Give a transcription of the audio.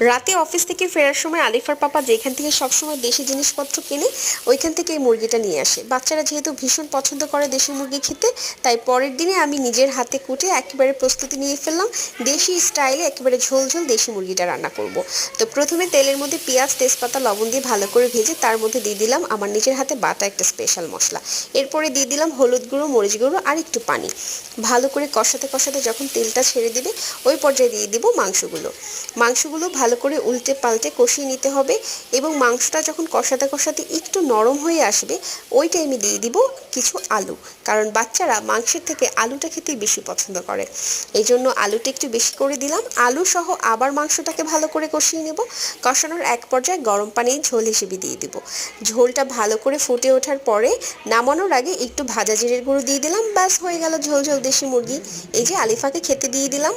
রাতে অফিস থেকে ফেরার সময় আলিফার পাপা যেখান থেকে সবসময় দেশি জিনিসপত্র কেনে ওইখান থেকে এই মুরগিটা নিয়ে আসে। বাচ্চারা যেহেতু ভীষণ পছন্দ করে দেশি মুরগি খেতে, তাই পরের দিনে আমি নিজের হাতে কুটে একেবারে প্রস্তুতি নিয়ে ফেললাম দেশি স্টাইলে একেবারে ঝোল ঝোল দেশি মুরগিটা রান্না করব। তো প্রথমে তেলের মধ্যে পেঁয়াজ, তেজপাতা, লবণ দিয়ে ভালো করে ভেজে তার মধ্যে দিয়ে দিলাম আমার নিজের হাতে বাটা একটা স্পেশাল মশলা। এরপরে দিয়ে দিলাম হলুদ গুঁড়ো, মরিচ গুঁড়ো আর একটু পানি। ভালো করে কষাতে কষাতে যখন তেলটা ছেড়ে দিবে ওই পর্যায়ে দিয়ে দিব মাংসগুলো ভালো করে উল্টে পাল্টে কষিয়ে নিতে হবে এবং মাংসটা যখন কষাতে কষাতে একটু নরম হয়ে আসবে ওই টাইমে দিয়ে দিব কিছু আলু, কারণ বাচ্চারা মাংসের থেকে আলুটা খেতেই বেশি পছন্দ করে। এই জন্য আলুটা একটু বেশি করে দিলাম। আলু সহ আবার মাংসটাকে ভালো করে কষিয়ে নেব। কষানোর এক পর্যায়ে গরম পানি ঝোল হিসেবে দিয়ে দিব। ঝোলটা ভালো করে ফুটে ওঠার পরে নামানোর আগে একটু ভাজা জিরের গুঁড়ো দিয়ে দিলাম। ব্যাস হয়ে গেল ঝোল ঝোল দেশি মুরগি। এই যে আলিফাকে খেতে দিয়ে দিলাম।